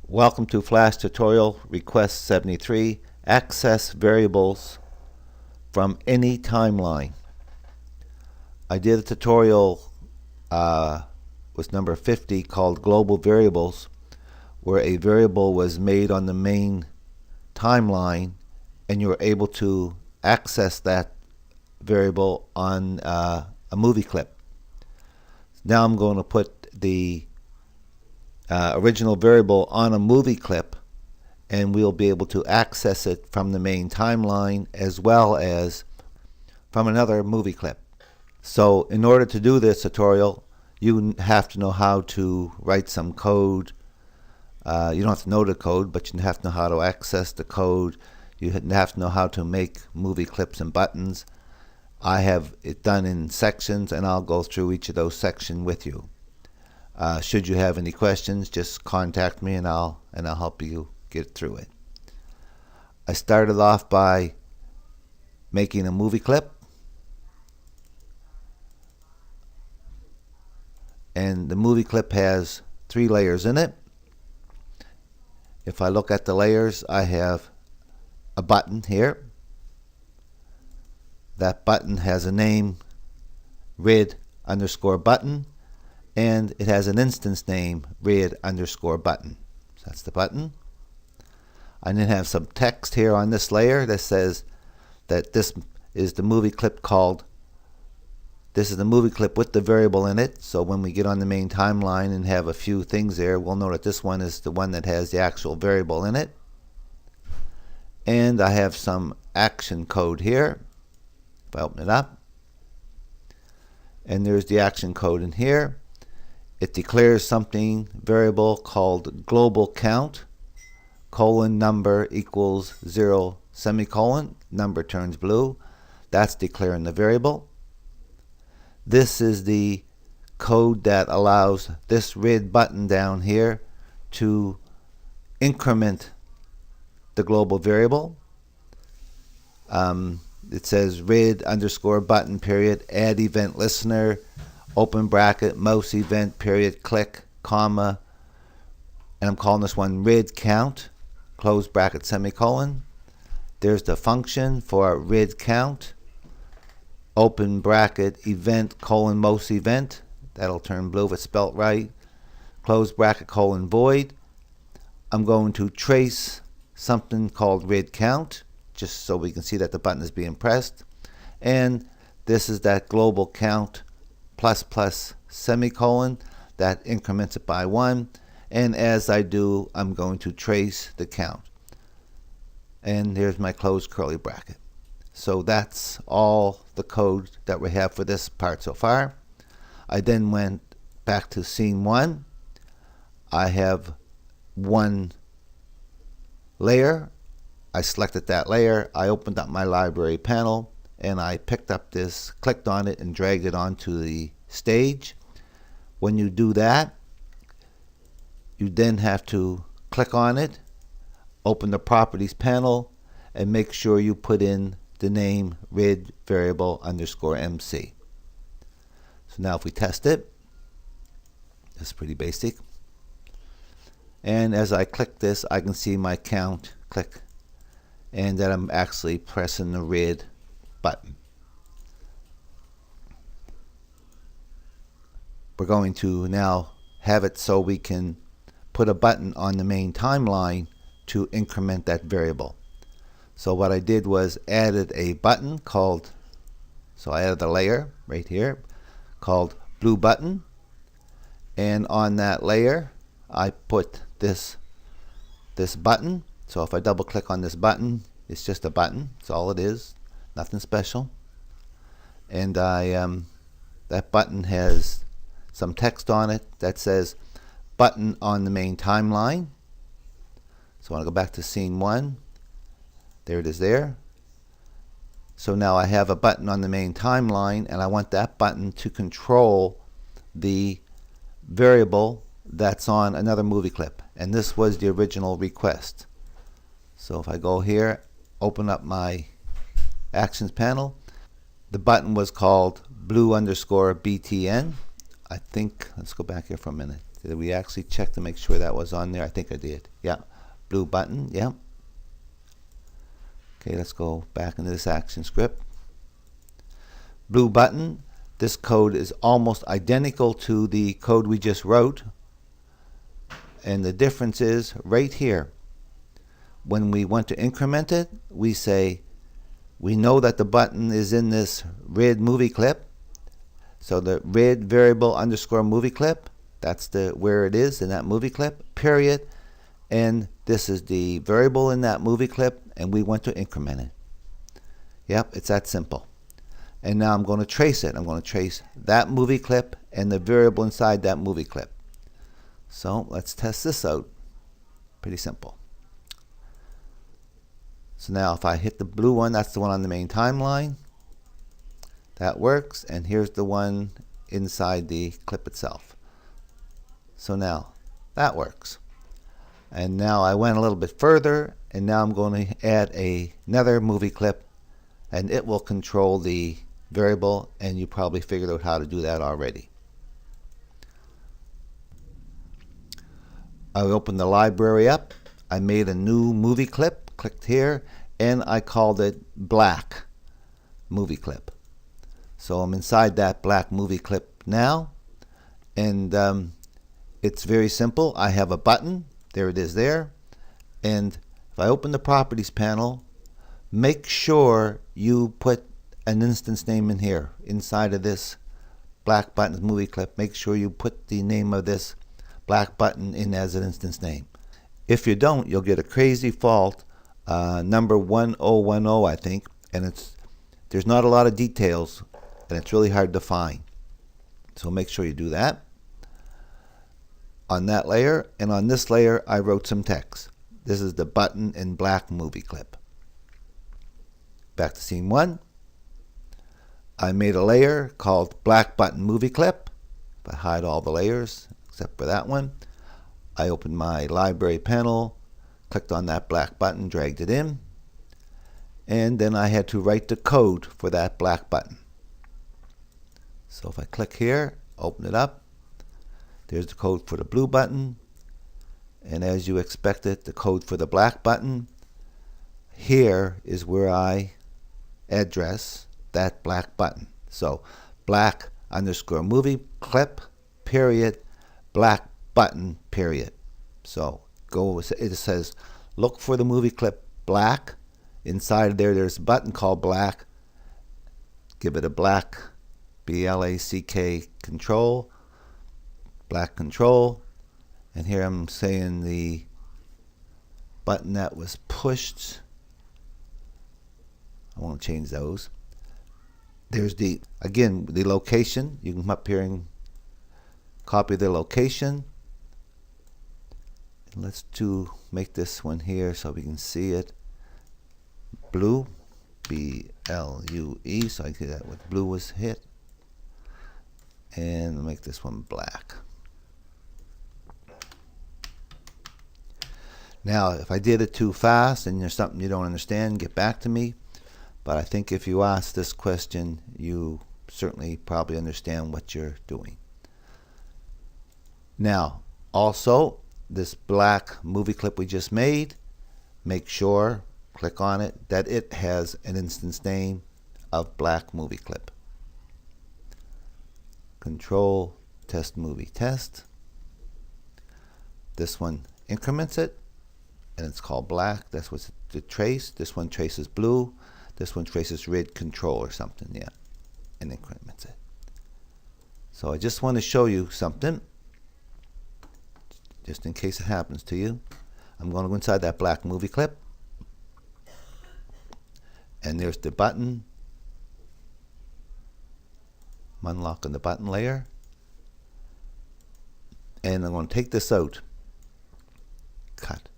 Welcome to Flash Tutorial Request 73, Access Variables from Any Timeline. I did a tutorial with number 50 called Global Variables, where a variable was made on the main timeline and you were able to access that variable on a movie clip. Now I'm going to put the original variable on a movie clip, and we'll be able to access it from the main timeline as well as from another movie clip. So in order to do this tutorial, you have to know how to write some code. You don't have to know the code, but you have to know how to access the code. You have to know how to make movie clips and buttons. I have it done in sections, and I'll go through each of those sections with you. Should you have any questions, just contact me and I'll help you get through it. I started off by making a movie clip, and the movie clip has 3 layers in it. If I look at the layers, I have a button here. That button has a name, rid_button, and it has an instance name, rid_button. So that's the button. I then have some text here on this layer that says that this is the movie clip this is the movie clip with the variable in it. So when we get on the main timeline and have a few things there, we'll know that this one is the one that has the actual variable in it. And I have some action code here. If I open it up, and there's the action code in here. It declares something variable called global count, number equals 0, number turns blue. That's declaring the variable. This is the code that allows this red button down here to increment the global variable. It says rid_button period, add event listener, open bracket, mouse event period, click, comma, and I'm calling this one rid count, close bracket, semicolon. There's the function for rid count, open bracket, event, mouse event. That'll turn blue if it's spelt right. Close bracket, void. I'm going to trace something called rid count, just so we can see that the button is being pressed. And this is that global count ++ semicolon that increments it by 1. And as I do, I'm going to trace the count. And here's my closed curly bracket. So that's all the code that we have for this part so far. I then went back to scene 1. I have one layer. I selected that layer. I opened up my library panel, and I picked up this, clicked on it, and dragged it onto the stage. When you do that, you then have to click on it, open the properties panel, and make sure you put in the name rid variable_mc. So now if we test it, it's pretty basic. And as I click this, I can see my count click, and that I'm actually pressing the rid button. We're going to now have it so we can put a button on the main timeline to increment that variable. So what I did was added a button called, so I added a layer right here called blue button, and on that layer I put this button. So if I double click on this button, it's just a button. That's all it is, nothing special. And that button has some text on it that says button on the main timeline. So I want to go back to scene 1. There it is there. So now I have a button on the main timeline, and I want that button to control the variable that's on another movie clip. And this was the original request. So if I go here, open up my actions panel, the button was called blue_btn. I think, let's go back here for a minute. Did we actually check to make sure that was on there? I think I did. Yeah. Blue button. Yeah. Okay, let's go back into this action script. Blue button. This code is almost identical to the code we just wrote. And the difference is right here. When we want to increment it, we say, we know that the button is in this rid movie clip. So the rid variable underscore movie clip, that's where it is in that movie clip, period. And this is the variable in that movie clip, and we want to increment it. Yep, it's that simple. And now I'm going to trace it. I'm going to trace that movie clip and the variable inside that movie clip. So let's test this out. Pretty simple. So now if I hit the blue one, that's the one on the main timeline. That works. And here's the one inside the clip itself. So now that works. And now I went a little bit further, and now I'm going to add another movie clip, and it will control the variable, and you probably figured out how to do that already. I opened the library up. I made a new movie clip, clicked here, and I called it black movie clip. So I'm inside that black movie clip now, and it's very simple. I have a button. There it is there. And if I open the properties panel, make sure you put an instance name in here inside of this black button movie clip. Make sure you put the name of this black button in as an instance name. If you don't, you'll get a crazy fault, number 1010, I think, and there's not a lot of details, and it's really hard to find. So make sure you do that. On that layer, and on this layer, I wrote some text. This is the button in black movie clip. Back to scene 1. I made a layer called black button movie clip. If I hide all the layers except for that one, I opened my library panel, clicked on that black button, dragged it in, and then I had to write the code for that black button. So if I click here, open it up, there's the code for the blue button, and as you expected, the code for the black button. Here is where I address that black button. So black underscore movie clip, period, black button, period. So it says, look for the movie clip black. Inside there, there's a button called black. Give it a black, B-L-A-C-K control, black control. And here I'm saying the button that was pushed. I won't change those. There's the location. You can come up here and copy the location. And let's make this one here so we can see it. Blue, B-L-U-E, so I can see that what blue was hit. And make this one black. Now, if I did it too fast and there's something you don't understand, get back to me. But I think if you ask this question, you certainly probably understand what you're doing. Now, also, this black movie clip we just made, make sure, click on it, that it has an instance name of black movie clip. Control, test movie, test. This one increments it, and it's called black. That's what's the trace. This one traces blue. This one traces rid control or something, yeah, and increments it. So I just want to show you something, just in case it happens to you. I'm going to go inside that black movie clip, and there's the button. I'm unlocking the button layer, and I'm going to take this out. Cut.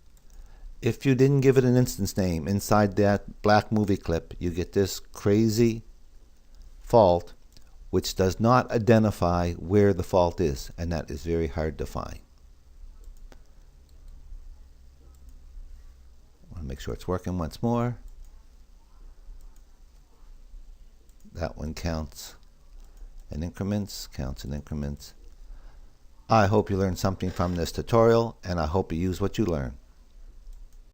If you didn't give it an instance name inside that black movie clip, you get this crazy fault which does not identify where the fault is, and that is very hard to find. I want to make sure it's working once more. That one counts in increments, counts in increments. I hope you learned something from this tutorial, and I hope you use what you learn.